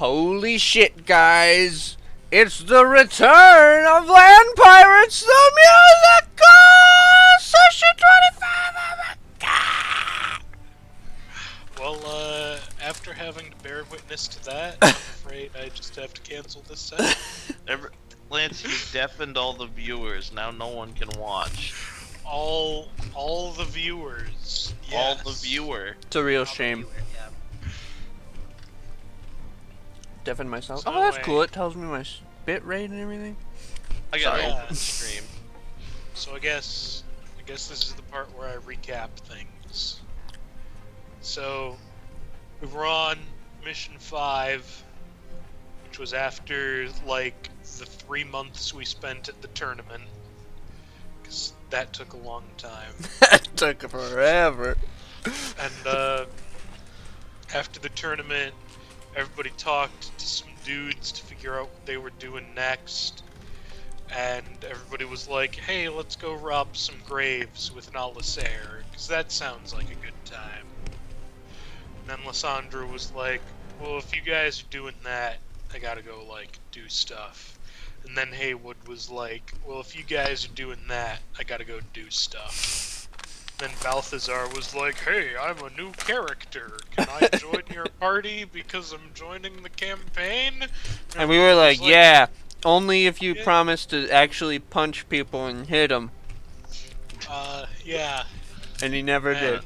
Holy shit, guys! It's the return of Land Pirates, the musical! Session 25, oh my god! Well, after having to bear witness to that, I'm afraid I just have to cancel this session. Lance, you deafened all the viewers. Now no one can watch. All the viewers. Yes. All the viewer. It's a real shame. Deafen myself. Oh, that's cool. It tells me my bit rate and everything. I got Sorry. an open stream. So I guess this is the part where I recap things. So we were on mission 5, which was after like the 3 months we spent at the tournament, because that took a long time. That took forever. And after the tournament, everybody talked to some dudes to figure out what they were doing next. And everybody was like, hey, let's go rob some graves with an Alessair, because that sounds like a good time. And then Lysandra was like, well, if you guys are doing that, I gotta go, like, do stuff. And then Haywood was like, well, if you guys are doing that, I gotta go do stuff. Then Balthassar was like, hey, I'm a new character. Can I join your party because I'm joining the campaign? And we were like, yeah, only if you promise to actually punch people and hit them. Yeah. And he never did.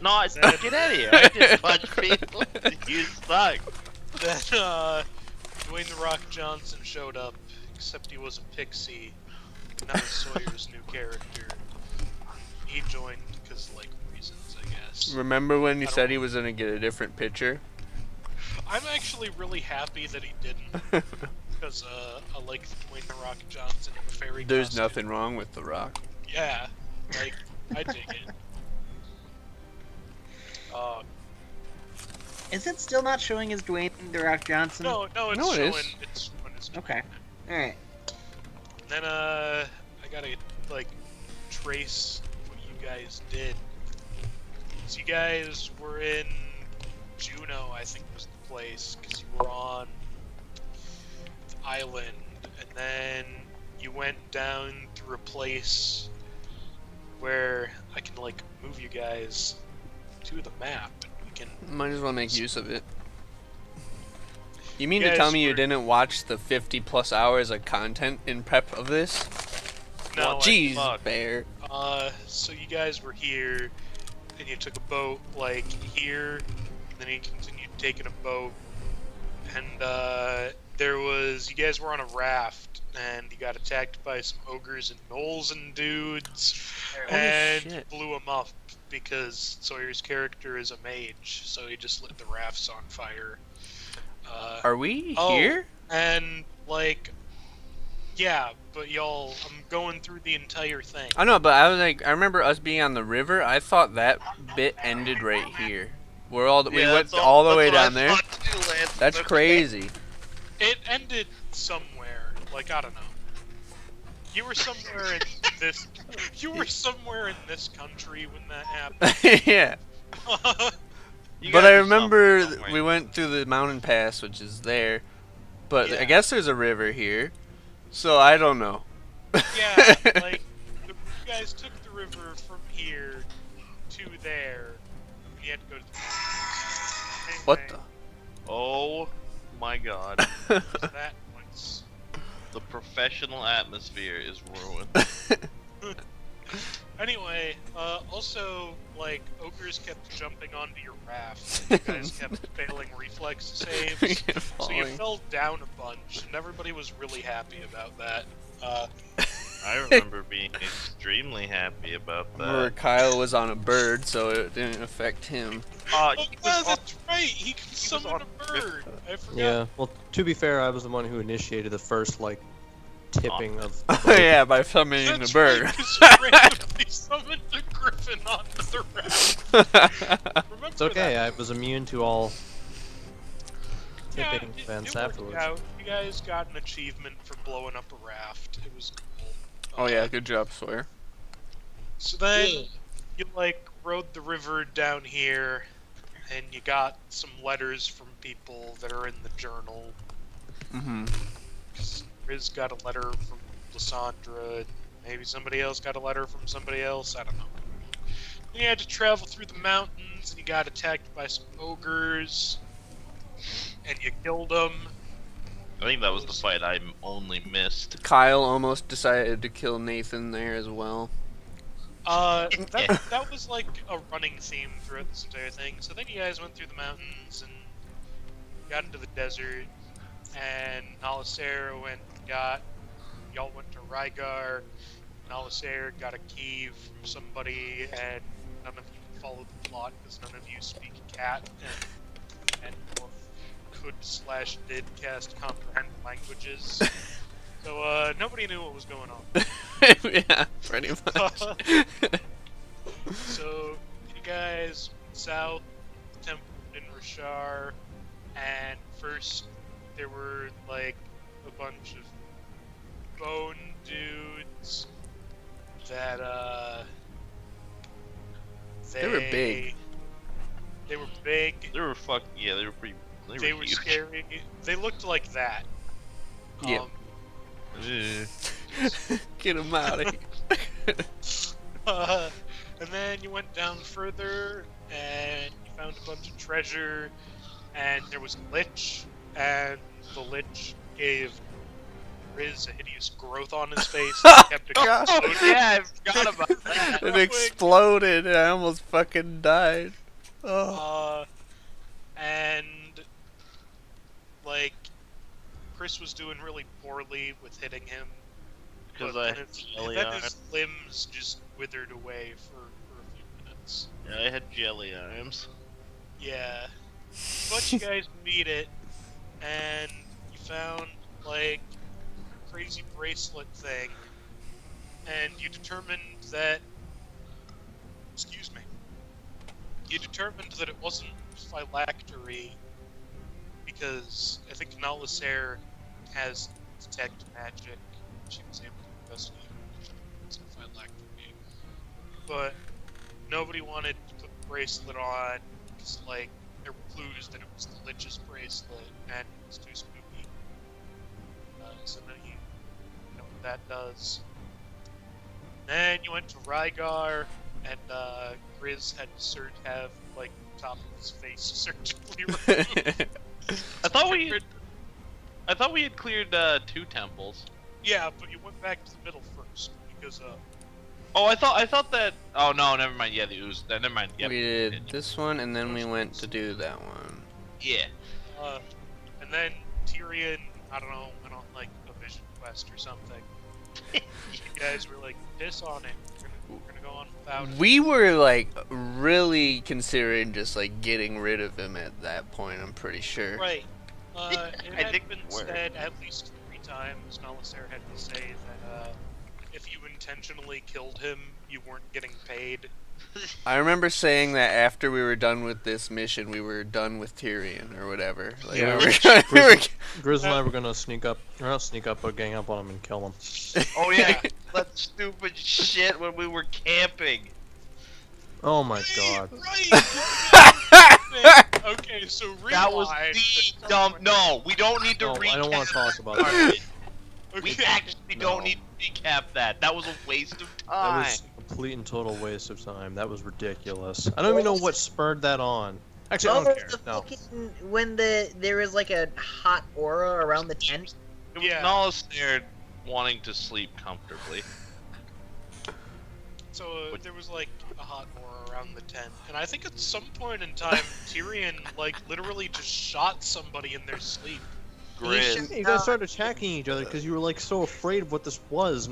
No, I stuck it out of here. I just punch people. You suck. Then, Dwayne The Rock Johnson showed up, except he was a Pixie, not Sawyer's new character. He joined because, like, reasons, I guess. Remember when he said he was gonna get a different picture? I'm actually really happy that he didn't, because, I like Dwayne The Rock Johnson in the fairy There's costume. nothing wrong with The Rock. Yeah, like, I dig it. Is it still not showing as Dwayne The Rock Johnson? No, it's No, it showing. is. It's when it's Okay. Alright. Then, I gotta, like, trace what you guys did. So you guys were in Juneau, I think was the place, because you were on the island, and then you went down through a place where I can, like, move you guys to the map, and we can... Might as well make use of it. You mean You to tell guys me you were- didn't watch the 50+ hours of content in prep of this? No, Well, jeez, fuck. Bear. So you guys were here, and you took a boat, like, here, and then you continued taking a boat, and, there was... You guys were on a raft, and you got attacked by some ogres and gnolls and dudes, and shit. blew them up, because Sawyer's character is a mage, so he just lit the rafts on fire. Are we Oh, here? And, like... Yeah, but y'all, I'm going through the entire thing. I know, but I was like, I remember us being on the river. I thought that bit ended right here. We went all the way down there. That's crazy. It ended somewhere, like, I don't know. You were somewhere in this. You were somewhere in this country when that happened. Yeah. You But gotta I do remember something somewhere. we went through the mountain pass, which is there. But I Yeah. guess there's a river here. So I don't know. Yeah, like, you guys took the river from here to there. And you had to go to the mountains. What Anyway, Oh my god. so that was... The professional atmosphere is ruined. Anyway, also, like, ogres kept jumping onto your raft, and you guys kept failing reflex saves, so you fell down a bunch, and everybody was really happy about that. I remember being extremely happy about Remember that. Kyle was on a bird, so it didn't affect him. Oh, He yeah, was on- that's right, he can was summon on a bird! I forgot. Yeah, well, to be fair, I was the one who initiated the first, like, tipping of... Oh yeah, by summoning the That's bird. right, 'cause you randomly summoned a griffin onto the raft. Remember It's okay, that? I was immune to all Yeah, tipping it events worked afterwards. out. You guys got an achievement for blowing up a raft. It was cool. Oh yeah, good job, Sawyer. So then you like rode the river down here, and you got some letters from people that are in the journal. Mm-hmm. Grizz got a letter from Lysandra. Maybe somebody else got a letter from somebody else. I don't know. You had to travel through the mountains, and you got attacked by some ogres, and you killed them. I think that was the fight I only missed. Kyle almost decided to kill Nathan there as well. That was like a running theme throughout this entire thing. So then you guys went through the mountains and got into the desert, and Nalasair y'all went to Rygar. Nalasair got a key from somebody, and none of you followed the plot because none of you speak cat and could/did cast comprehend languages. So nobody knew what was going on. Yeah, pretty much. So you guys went south, temple in Rashar, and first there were like a bunch of bone dudes that They were big. They were big. They were yeah, they were pretty. They were huge. scary. They looked like that. Yeah. Get him out of here. And then you went down further, and you found a bunch of treasure, and there was a lich, and the lich gave Grizz a hideous growth on his face. And kept exploding. Oh yeah, I forgot about that. It exploded and I almost fucking died. Oh. And like Chris was doing really poorly with hitting him Because but I then had his- jelly then arms. his limbs just withered away for a few minutes. Yeah, I had jelly arms. Yeah. But you guys beat it, and you found, like, a crazy bracelet thing, and you determined that... Excuse me. You determined that it wasn't phylactery, because I think Nalasair has detect magic. She was able to investigate it's a phylactery. But nobody wanted to put the bracelet on, because, like, there were clues that it was the Lich's bracelet, and it was too spooky. So now you know what that does. Then you went to Rygar, and Grizz had to have, like, the top of his face surgically removed. I thought we had cleared 2 temples. Yeah, but you went back to the middle first, because, Oh, I thought that. Oh no, never mind. Yeah, the ooze. Never mind. Yep. We did this one, and then we went to do that one. Yeah. and then Tyrion, I don't know, went on, like, a vision quest or something. You guys were like, piss on it. We're gonna go on without it. We were like really considering just like getting rid of him at that point. I'm pretty sure. Right. It I had think been we're- said at least 3 times. Nalasair had to say that if you intentionally killed him, you weren't getting paid. I remember saying that after we were done with this mission, we were done with Tyrion or whatever. Like, Yeah. we were Grizz and I were gonna sneak up, or not sneak up, but gang up on him and kill him. Oh yeah. That stupid shit when we were camping. Oh my god. Right! Okay, so rewind. That was the dumb. No, we don't need to No, recap. I don't want to talk about that. that. We Okay. actually No. don't need to recap that. That was a waste of That time. was a complete and total waste of time. That was ridiculous. I don't even know what spurred that on. Actually, I Oh, don't there's care. the No. fucking when there was like a hot aura around the tent. It was Yeah. Nalasair wanting to sleep comfortably. So there was like a hot aura around the tent, and I think at some point in time, Tyrion like literally just shot somebody in their sleep. Grizz. You guys started attacking each other because you were like so afraid of what this was.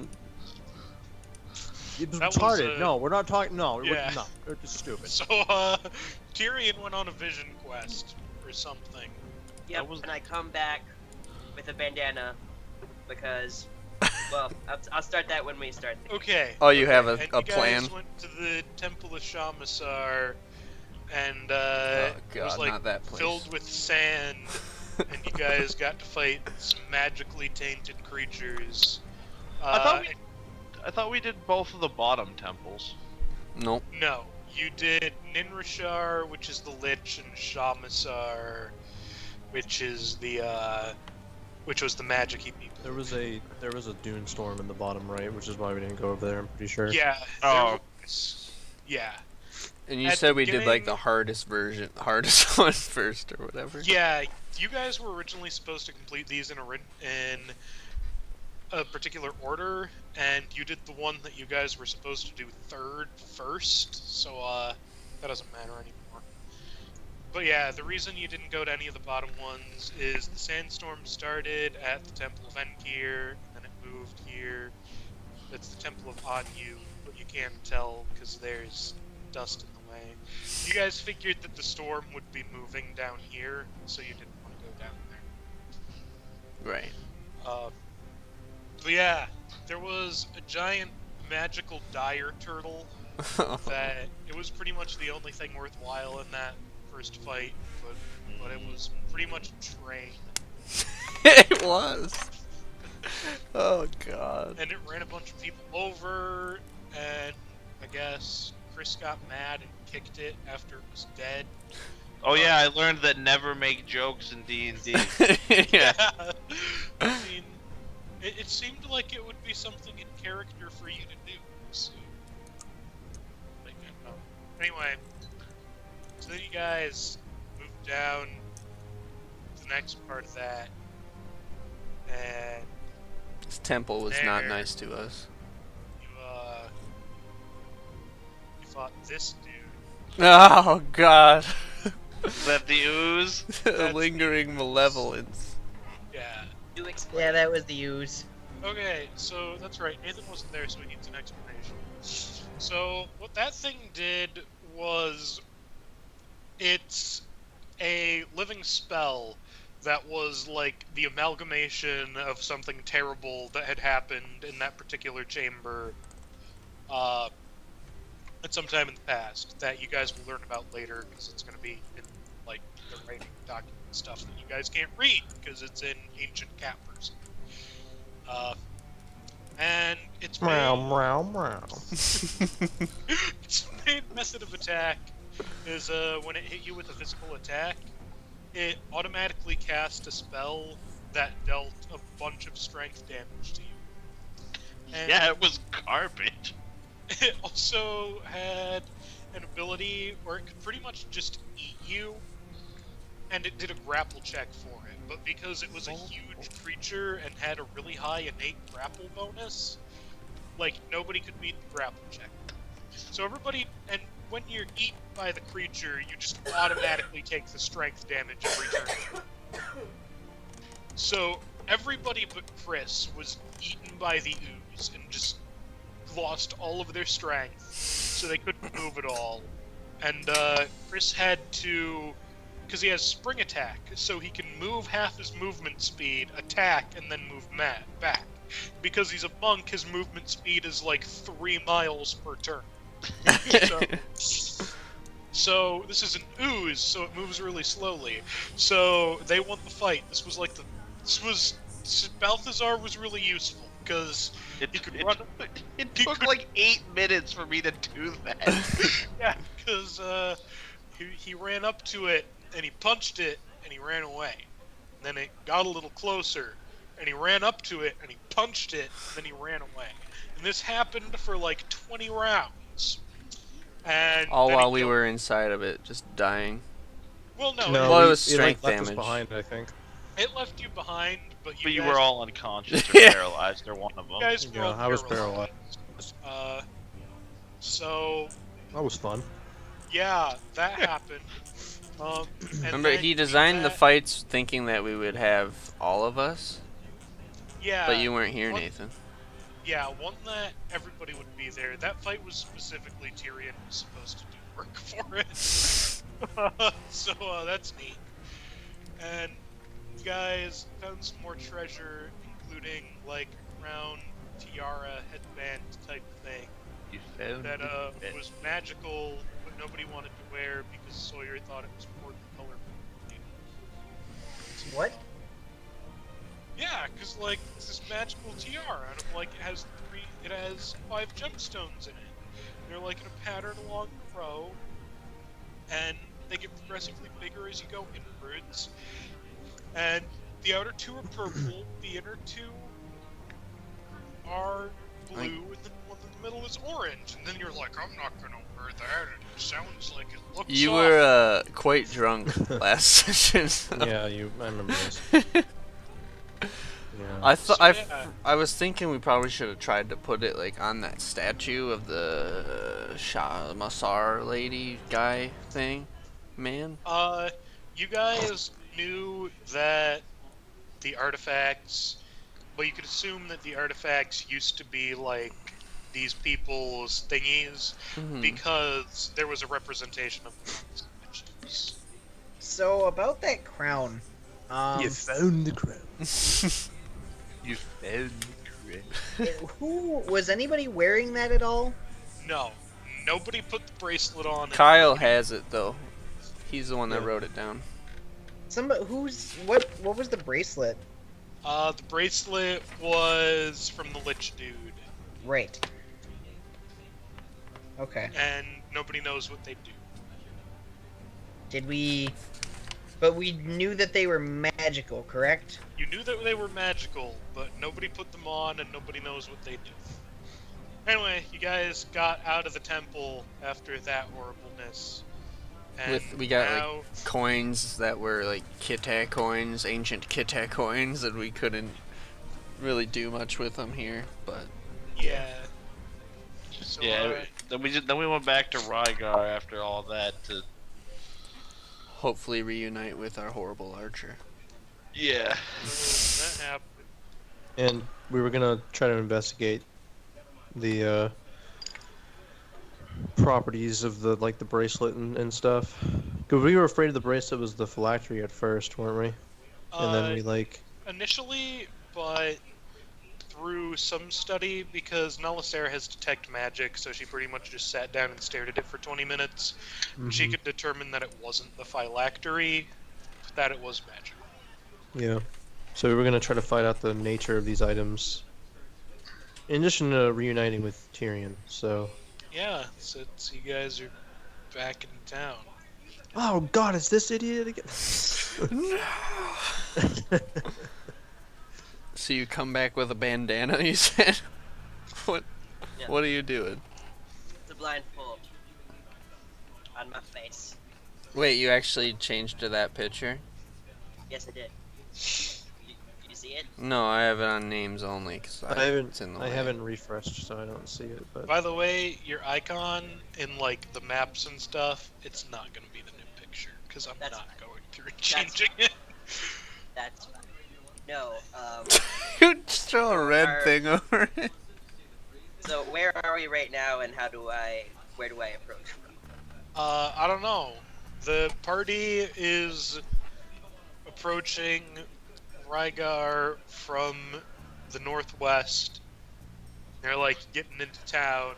It was That was, retarded. No, we're not talking. No, yeah. no, it's just stupid. So Tyrion went on a vision quest or something. Yep, That was- and I come back with a bandana because, well, I'll start that when we start. Okay. Oh, you have and a you plan? guys went to the Temple of Shamasar, and Oh it was god, like not that place. filled with sand, and you guys got to fight some magically tainted creatures. I thought we did both of the bottom temples. Nope. No, You did Ninrashar, which is the Lich, and Shamasar, which is the which was the magic-y people. There was a dune storm in the bottom right, which is why we didn't go over there. I'm pretty sure. Yeah. Oh. Yeah. And you At said the we did like the beginning- hardest version, hardest one first or whatever. Yeah. You guys were originally supposed to complete these in a particular order, and you did the one that you guys were supposed to do third first. So that doesn't matter anymore. But yeah, the reason you didn't go to any of the bottom ones is the sandstorm started at the Temple of Enkir, and then it moved here. It's the Temple of Anu, but you can't tell because there's dust in the way. You guys figured that the storm would be moving down here, so you didn't want to go down there. Right. But yeah, there was a giant magical dire turtle that it was pretty much the only thing worthwhile in that first fight, but it was pretty much a train. It was. Oh god. And it ran a bunch of people over, and I guess Chris got mad and kicked it after it was dead. Oh yeah, I learned that never make jokes in D&D. Yeah. I mean, it seemed like it would be something in character for you to do. So, like, I don't know. Anyway, so then you guys moved down to the next part of that, and This temple was not There. nice to us. you fought this dude. Oh god. Is that the ooze? A lingering malevolence. Yeah. Do explain. Yeah, that was the use. Okay, so that's right. Nathan wasn't there, so he needs an explanation. So what that thing did was, it's a living spell that was like the amalgamation of something terrible that had happened in that particular chamber at some time in the past that you guys will learn about later because it's going to be in like the writing document stuff that you guys can't read because it's in ancient cat person. And its its main method of attack is when it hit you with a physical attack, it automatically cast a spell that dealt a bunch of strength damage to you. And Yeah, it was garbage. it also had an ability where it could pretty much just eat you, and it did a grapple check for it. But because it was a huge creature and had a really high innate grapple bonus, like, nobody could beat the grapple check. So everybody, and when you're eaten by the creature, you just automatically take the strength damage every turn. So everybody but Chris was eaten by the ooze and just lost all of their strength, so they couldn't move at all. And Chris had to, because he has spring attack, so he can move half his movement speed, attack, and then move back. Because he's a monk, his movement speed is like 3 miles per turn. So this is an ooze, so it moves really slowly. So they won the fight. Balthassar was really useful because he could run. It took like 8 minutes for me to do that. Yeah, because he ran up to it and he punched it and he ran away. And then it got a little closer and he ran up to it and he punched it and then he ran away. And this happened for like 20 rounds. And All then while he we killed- were inside of it, just dying. Well, no, No, Well, it was like, strength left us damage. behind, I think. it left you behind, but But you guys, were all unconscious or Yeah. paralyzed or one of them. you guys were Yeah, all I was paralyzed. So That was fun. yeah, that happened. And Remember, then he designed the that- fights thinking that we would have all of us, Yeah, but you weren't here, What- Nathan. Yeah, one that everybody would be there. That fight was specifically Tyrion was supposed to do work for it. So that's neat. And you guys found some more treasure, including like a crown, tiara, headband type thing You found that it. was magical, but nobody wanted to wear because Sawyer thought it was more colorful. What? Yeah, because like it's this magical tiara, and I'm like it has 5 gemstones in it. they're like in a pattern along the row, and they get progressively bigger as you go inwards. And the outer two are purple, the inner two are blue, and the one in the middle is orange. And then you're like, I'm not gonna wear that, it sounds like it looks You awful. were quite drunk last session. So. Yeah, I remember this. Yeah. I was thinking we probably should have tried to put it like on that statue of the Masar lady guy thing, man. You guys knew that the artifacts, well, you could assume that the artifacts used to be like these people's thingies because there was a representation of the statues. So about that crown. You found the crown. You found the crown. Who was anybody wearing that at all? No, nobody put the bracelet on. Kyle has it though. He's the one that wrote it down. Somebody what was the bracelet? The bracelet was from the Lich dude. Right. Okay. And nobody knows what they do. But we knew that they were magical, correct? You knew that they were magical, but nobody put them on and nobody knows what they do. Anyway, you guys got out of the temple after that horribleness. And We got now, like coins that were like Kita coins, ancient Kita coins, and we couldn't really do much with them here. But yeah. So, Yeah, then we went back to Rygar after all that to... hopefully reunite with our horrible archer. Yeah. that happened. And we were gonna try to investigate the properties of the bracelet and stuff. Cause we were afraid of the bracelet was the phylactery at first, weren't we? And then we Initially, but through some study, because Nalasair has detect magic, so she pretty much just sat down and stared at it for 20 minutes. She could determine that it wasn't the phylactery, but that it was magic. Yeah. So we were gonna try to find out the nature of these items. In addition to reuniting with Tyrion, so. Yeah, since you guys are back in town. Oh God, it's this idiot again. So you come back with a bandana, you said? What? Yeah. What are you doing? It's a blindfold on my face. Wait, you actually changed to that picture? Yes, I did. Did you see it? No, I have it on names only because it's in the I way. haven't refreshed, so I don't see it. But By the way, your icon in like the maps and stuff, it's not going to be the new picture because I'm That's not fine. going through and changing it. That's fine. No, You just throw a red thing over it. so where are we right now and where do I approach from? I don't know. The party is approaching Rygar from the northwest. They're like getting into town,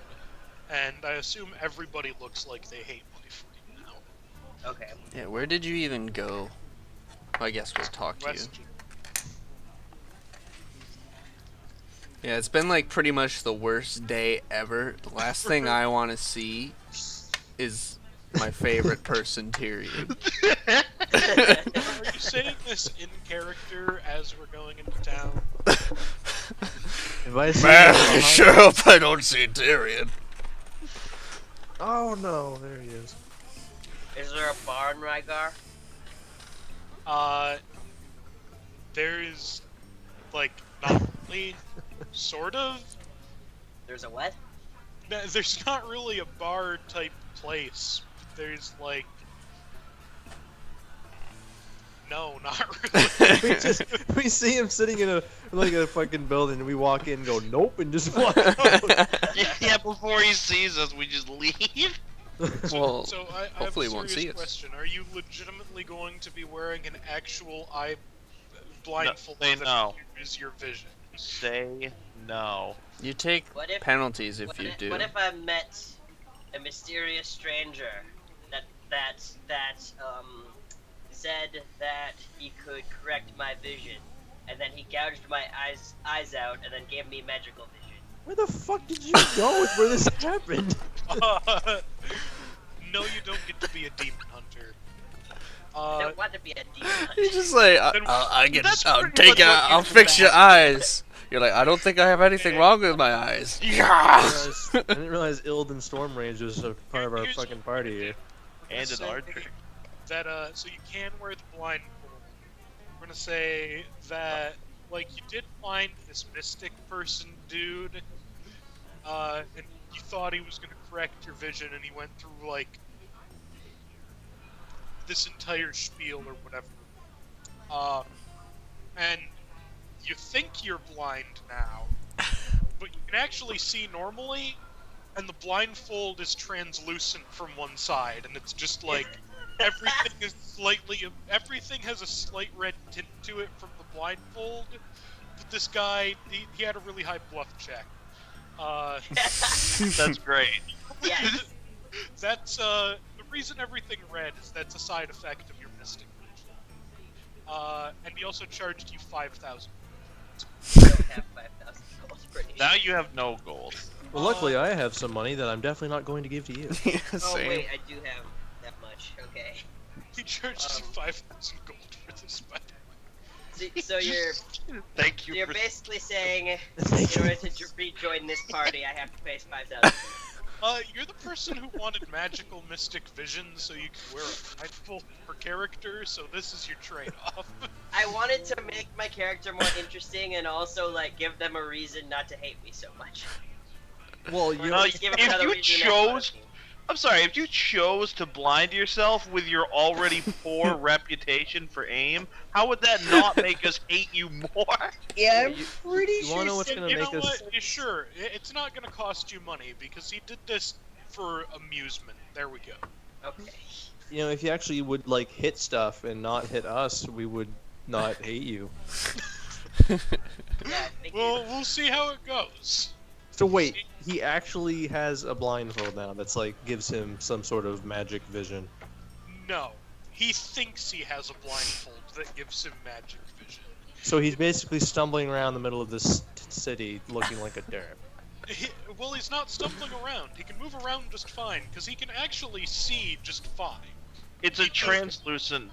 and I assume everybody looks like they hate life right now. Okay. Yeah, where did you even go? I guess we'll talk to you. West. Yeah, it's been like pretty much the worst day ever. The last thing I want to see is my favorite person, Tyrion. Are you saying this in character as we're going into town? if I see Man, him I behind- sure hope I don't see Tyrion. Oh no, there he is. Is there a bar in Rygar? There's like not really, sort of. There's a what? There's not really a bar type place. There's like, no, not really. we see him sitting in a fucking building, and we walk in and go nope, and just walk out. Yeah, before he sees us, we just leave. Well, So I hopefully have he a won't serious see us. question. Are you legitimately going to be wearing an actual eye blindfold say that no. obscures your vision? Say no. You take What if penalties if you do. What if I met a mysterious stranger that said that he could correct my vision, and then he gouged my eyes out, and then gave me magical vision? Where the fuck did you go with where this happened? No, you don't get to be a demon hunter. I don't want to be a demon hunter. He's just like, Then- I'll pretty take much it. what I'll you fix your imagine. eyes. You're like, I don't think I have anything wrong with my eyes. I didn't realize Ild and Storm Range was a part of our Here's- fucking party here. And an So- archer. That so you can wear the blindfold. We're gonna say that like you did find this mystic person dude, and you thought he was gonna correct your vision, and he went through like this entire spiel or whatever. And you think you're blind now, but you can actually see normally, and the blindfold is translucent from one side, and it's just like everything has a slight red tint to it from the blindfold. But this guy, he had a really high bluff check. That's great. Yes. That's the reason everything red is that's a side effect of your mystic vision. And he also charged you 5,000. I don't have 5,000 gold for an Now you have no gold. Well, luckily I have some money that I'm definitely not going to give to you. Oh Same. wait, I do have that much. Okay. He charged you 5,000 gold for this weapon. So you're Thank you you're for basically saying in order to rejoin this party, I have to pay 5,000. You're the person who wanted magical mystic vision so you can wear a blindfold per character, so this is your trade-off. I wanted to make my character more interesting and also like give them a reason not to hate me so much. Well, Or you at least give if another you reason to make fun of chose- me. I'm sorry, if you chose to blind yourself with your already poor reputation for aim, how would that not make us hate you more? Yeah, I'm You- pretty you sure. wanna know what's gonna You make know us- what? Yeah, sure, it's not gonna cost you money because he did this for amusement. There we go. Okay. You know, if you actually would like hit stuff and not hit us, we would not hate you. Yeah, I think Well, we'll see how it goes. So wait, he actually has a blindfold now that's like gives him some sort of magic vision. No, he thinks he has a blindfold that gives him magic vision. So he's basically stumbling around the middle of this city looking like a derp. Well, he's not stumbling around. He can move around just fine because he can actually see just fine. It's a translucent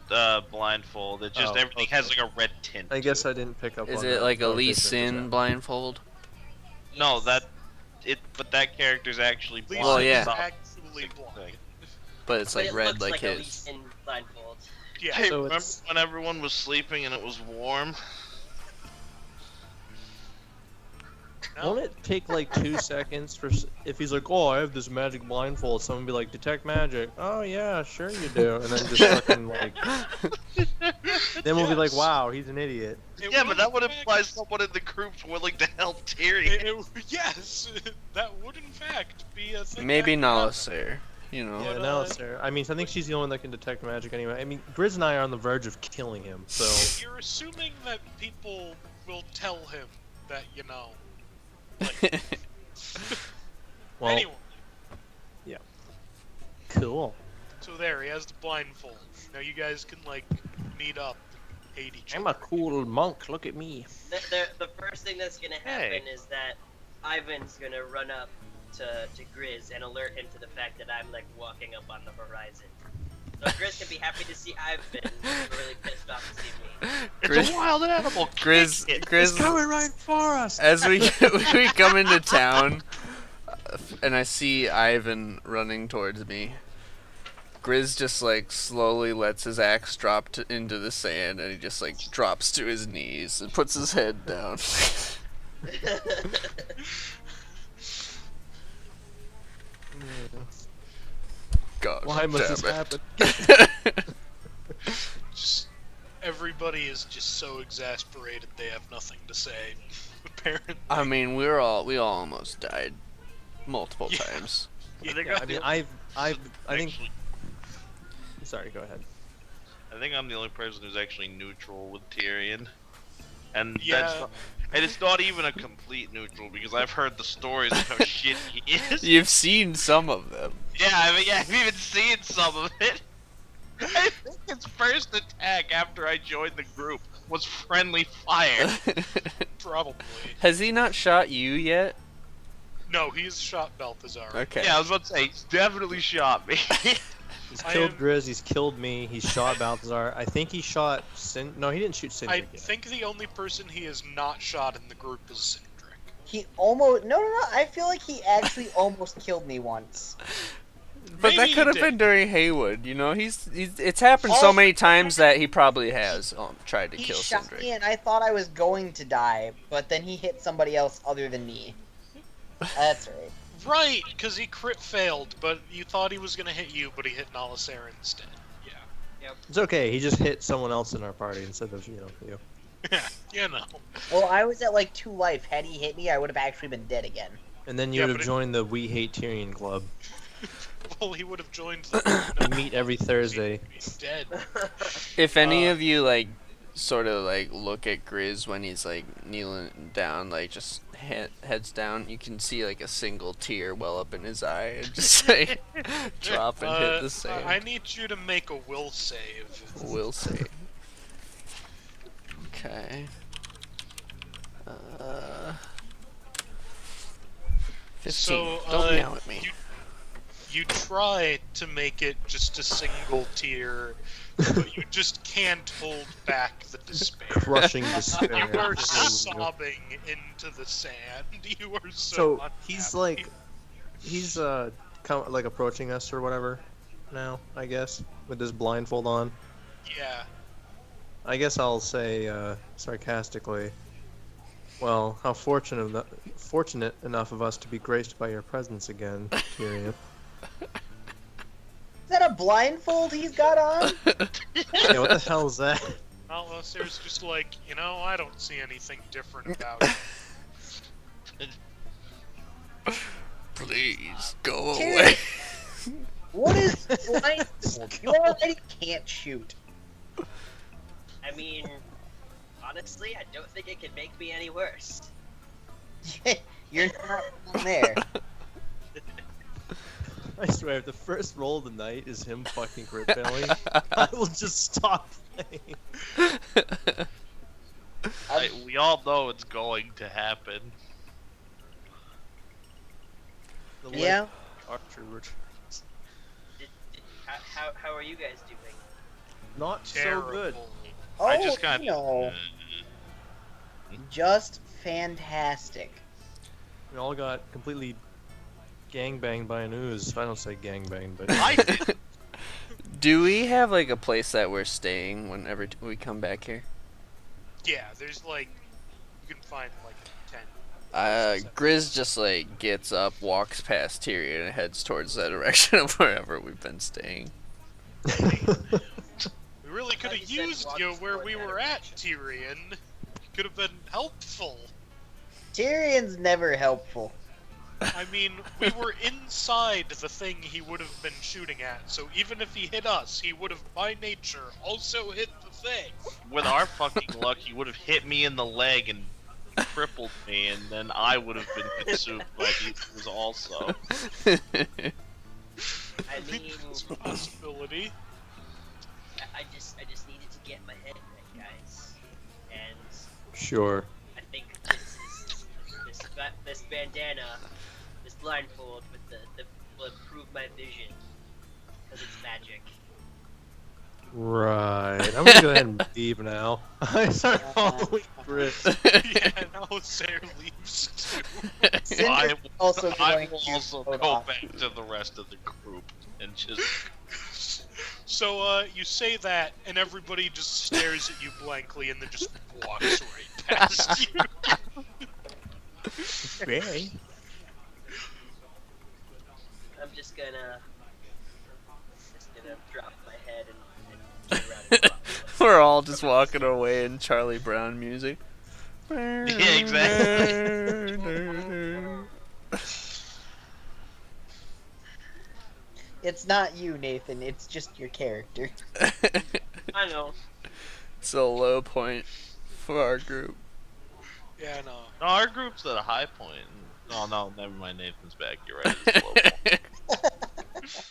blindfold. It just Oh, everything okay. has like a red tint. I guess I didn't pick up Is on it that. like a Oh, Lee it's Sin blindfold? No, yes. but that character's actually blind. Well, yeah. It's not Actually a blind. thing. But it's But like it red looks like like a his. least in blindfold. Yeah. Hey, So remember it's- when everyone was sleeping and it was warm? No? Won't it take like 2 seconds for if he's like, oh, I have this magic blindfold, someone be like, detect magic. Oh yeah, sure you do, and then just fucking like, then we'll be like, Yes. wow, he's an idiot. It Yeah, but that would in imply fact- someone in the group's willing to help Tyrion. Yes, that would in fact be a thing. Maybe that could happen. Nalasair. You know. Yeah, But, no, sir. I mean, I think she's the only one that can detect magic anyway. I mean, Grizz and I are on the verge of killing him, so You're assuming that people will tell him that, you know. Like, well, anyway, cool. so there, he has the blindfold. Now you guys can, like, meet up and hate each I'm a other. cool monk. Look at me. The first thing that's gonna happen is that Ivan's gonna run up to Grizz and alert him to the fact that I'm like walking up on the horizon. So Grizz can be happy to see Ivan, but really pissed off to see me. It's a wild animal. Grizz, Kick it. Grizz, right for us. as we we come into town, and I see Ivan running towards me, Grizz just like slowly lets his axe drop into the sand, and he just like drops to his knees and puts his head down. God Why must damn this it. happen? Just, everybody is just so exasperated they have nothing to say, apparently. I mean, we all almost died multiple Yeah. times. I think Yeah, I'm I mean, the- I think. actually- Sorry, go ahead. I think I'm the only person who's actually neutral with Tyrion, and Yeah. and it's not even a complete neutral because I've heard the stories of how shit he is. You've seen some of them. Yeah, I mean, I've even seen some of it. I think his first attack after I joined the group was friendly fire. Probably. Has he not shot you yet? No, he's shot Balthassar. Okay. Yeah, I was about to say, he's definitely shot me. He's I killed am- Grizz, he's killed me, he's shot Balthazar. I think he shot No, he didn't shoot Sindrik I yet. think the only person he has not shot in the group is Sindrik. He almost no. I feel like he actually almost killed me once. But Maybe that he could have did. been during Haywood, you know. He's it's happened so many times that he probably has tried to He kill shot me, Sindrik. and I thought I was going to die, but then he hit somebody else other than me. That's right. Right, because he crit failed, but you thought he was gonna hit you, but he hit Nalisera instead. Yeah. It's okay, he just hit someone else in our party instead of, you. You know. Well, I was at like 2 life. Had he hit me, I would have actually been dead again. And then you Yeah, would but have it- joined the We Hate Tyrion club. Well, he would have joined the. We meet every Thursday. He's dead. If any of you like sort of like look at Grizz when he's like kneeling down, like just heads down, you can see like a single tear well up in his eye and just like drop and hit the sand. I need you to make a will save. We'll see. Okay. 15. So, Don't meow at me. You try to make it just a single tear, but you just can't hold back the despair. Crushing despair. You are There you go. sobbing into the sand. You are so So unhappy. he's like approaching us or whatever now, I guess, with this blindfold on. Yeah. I guess I'll say sarcastically, well, how fortunate enough of us to be graced by your presence again, Tyrion. Is that a blindfold he's got on? Yeah, what the hell is that? Sarah's just like, I don't see anything different about it. Please go Tyrion. away. What is blindfold? You already can't shoot. I mean, honestly, I don't think it could make me any worse. You're not on there. I swear, if the first roll of the night is him fucking crit failing, I will just stop playing. We all know it's going to happen. The Yeah. Archer, which How are you guys doing? not so Terrible. good. Oh, I just got. just fantastic. We all got completely gangbanged by an ooze. I don't say gangbanged, but I did. Do we have like a place that we're staying whenever we come back here? Yeah, there's you can find a tent. Grizz just like gets up, walks past Tyrion, and heads towards that direction of wherever we've been staying. We really could have you said used walk you where toward we that were at, direction. Tyrion. Could have been helpful. Tyrion's never helpful. I mean, we were inside the thing he would have been shooting at, so even if he hit us, he would have, by nature, also hit the thing. With our fucking luck, he would have hit me in the leg and crippled me, and then I would have been consumed by these also. I mean, It's a possibility. I just needed to get my head right, guys. And sure. I think this bandana, this blindfold with the will improve my vision because it's magic. Right. I'm gonna go ahead and leave now. I start following Grizz. Yeah, now Sarah leaves too. Sindrik also I going will to also float go off. back to the rest of the group and just. So, you say that, and everybody just stares at you blankly and then just walks right past you. Very. I'm just gonna drop my head and turn around and walk. We're all just walking away in Charlie Brown music. Yeah, exactly. It's not you, Nathan. It's just your character. I know. It's a low point for our group. Yeah, no. No, our group's at a high point. Oh no, never mind. Nathan's back. You're right. It's a low point.